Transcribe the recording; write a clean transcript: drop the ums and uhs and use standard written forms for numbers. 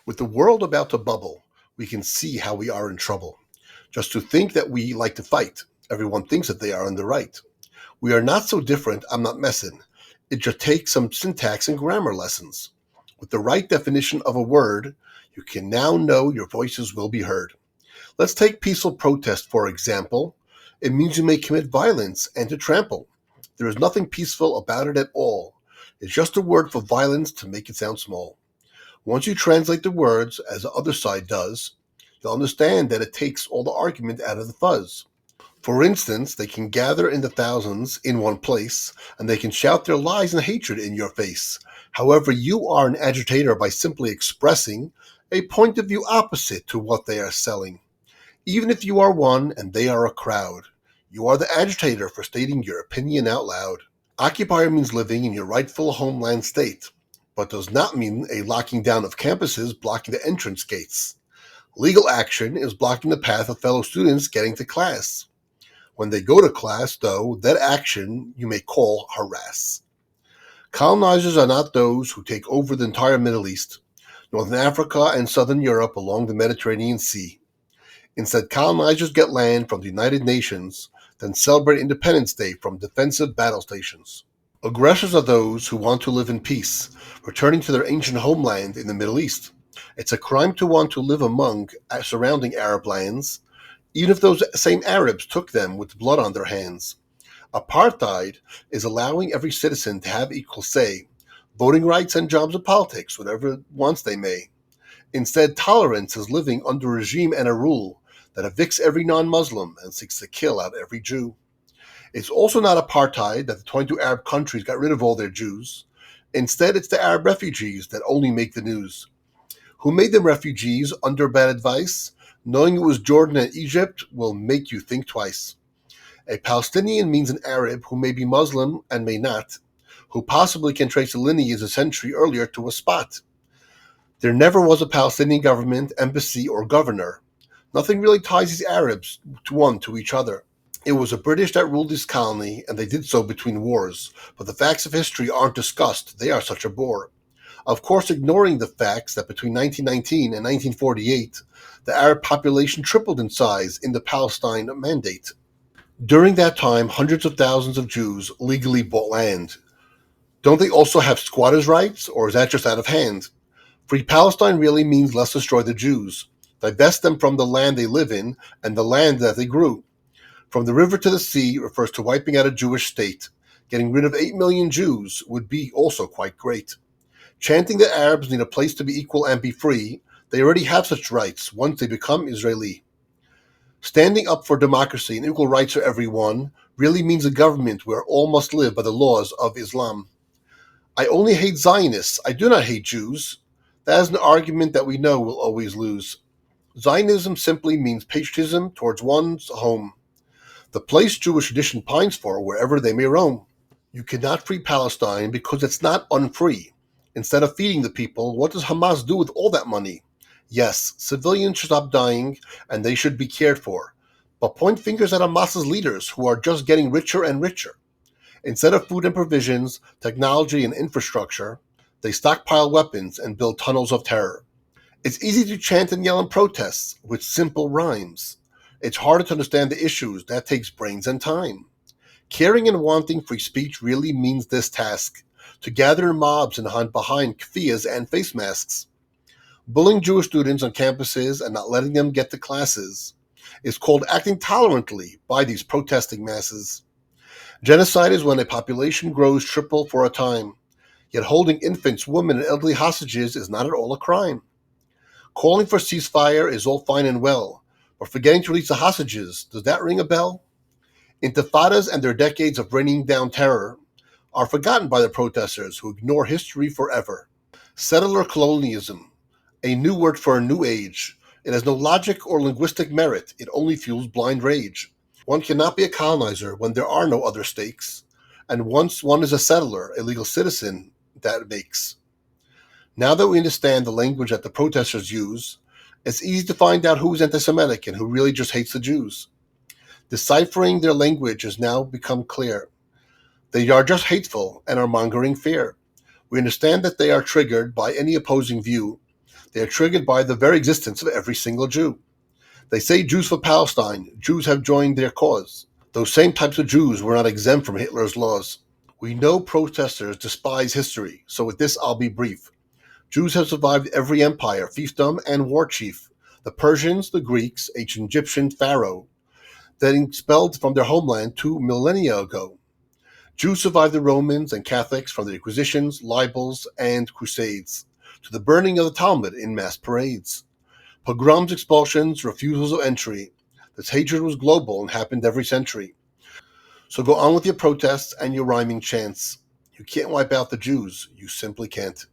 With the world about to bubble, we can see how we are in trouble. Just to think that we like to fight, everyone thinks that they are in the right. We are not so different, I'm not messing. It just takes some syntax and grammar lessons. With the right definition of a word, you can now know your voices will be heard. Let's take peaceful protest, for example. It means you may commit violence and to trample. There is nothing peaceful about it at all. It's just a word for violence to make it sound small. Once you translate the words, as the other side does, you'll understand that it takes all the argument out of the fuzz. For instance, they can gather in the thousands in one place, and they can shout their lies and hatred in your face. However, you are an agitator by simply expressing a point of view opposite to what they are selling. Even if you are one and they are a crowd, you are the agitator for stating your opinion out loud. Occupier means living in your rightful homeland state, but does not mean a locking down of campuses blocking the entrance gates. Legal action is blocking the path of fellow students getting to class. When they go to class, though, that action you may call harass. Colonizers are not those who take over the entire Middle East, Northern Africa, and Southern Europe along the Mediterranean Sea. Instead, colonizers get land from the United Nations, then celebrate Independence Day from defensive battle stations. Aggressors are those who want to live in peace, returning to their ancient homeland in the Middle East. It's a crime to want to live among surrounding Arab lands, even if those same Arabs took them with blood on their hands. Apartheid is allowing every citizen to have equal say, voting rights and jobs in politics, whatever wants they may. Instead, tolerance is living under a regime and a rule that evicts every non-Muslim and seeks to kill out every Jew. It's also not apartheid that the 22 Arab countries got rid of all their Jews. Instead, it's the Arab refugees that only make the news. Who made them refugees under bad advice? Knowing it was Jordan and Egypt will make you think twice. A Palestinian means an Arab who may be Muslim and may not, who possibly can trace a lineage a century earlier to a spot. There never was a Palestinian government, embassy, or governor. Nothing really ties these Arabs to each other. It was the British that ruled this colony, and they did so between wars. But the facts of history aren't discussed. They are such a bore. Of course, ignoring the facts that between 1919 and 1948, the Arab population tripled in size in the Palestine Mandate. During that time, hundreds of thousands of Jews legally bought land. Don't they also have squatters' rights, or is that just out of hand? Free Palestine really means let's destroy the Jews, divest them from the land they live in and the land that they grew. From the river to the sea refers to wiping out a Jewish state. Getting rid of 8 million Jews would be also quite great. Chanting that Arabs need a place to be equal and be free, they already have such rights once they become Israeli. Standing up for democracy and equal rights for everyone really means a government where all must live by the laws of Islam. I only hate Zionists, I do not hate Jews. That is an argument that we know will always lose. Zionism simply means patriotism towards one's home, the place Jewish tradition pines for wherever they may roam. You cannot free Palestine because it's not unfree. Instead of feeding the people, what does Hamas do with all that money? Yes, civilians should stop dying and they should be cared for. But point fingers at Hamas's leaders who are just getting richer and richer. Instead of food and provisions, technology and infrastructure, they stockpile weapons and build tunnels of terror. It's easy to chant and yell in protests with simple rhymes. It's harder to understand the issues. That takes brains and time. Caring and wanting free speech really means this task, to gather in mobs and hunt behind keffiyehs and face masks. Bullying Jewish students on campuses and not letting them get to classes is called acting tolerantly by these protesting masses. Genocide is when a population grows triple for a time, yet holding infants, women, and elderly hostages is not at all a crime. Calling for ceasefire is all fine and well, but forgetting to release the hostages, does that ring a bell? Intifadas and their decades of raining down terror are forgotten by the protesters who ignore history forever. Settler colonialism, a new word for a new age. It has no logic or linguistic merit. It only fuels blind rage. One cannot be a colonizer when there are no other stakes, and once one is a settler, a legal citizen, that makes. Now that we understand the language that the protesters use, it's easy to find out who is anti-Semitic and who really just hates the Jews. Deciphering their language has now become clear. They are just hateful and are mongering fear. We understand that they are triggered by any opposing view, They are triggered by the very existence of every single Jew. They say Jews for Palestine. Jews have joined their cause. Those same types of Jews were not exempt from Hitler's laws. We know protesters despise history, so with this I'll be brief. Jews have survived every empire, fiefdom, and war chief. The Persians, the Greeks, ancient Egyptian pharaoh, that expelled from their homeland 2 millennia ago. Jews survived the Romans and Catholics from the Inquisitions, libels, and crusades, to the burning of the Talmud in mass parades. Pogroms, expulsions, refusals of entry. This hatred was global and happened every century. So go on with your protests and your rhyming chants. You can't wipe out the Jews. You simply can't.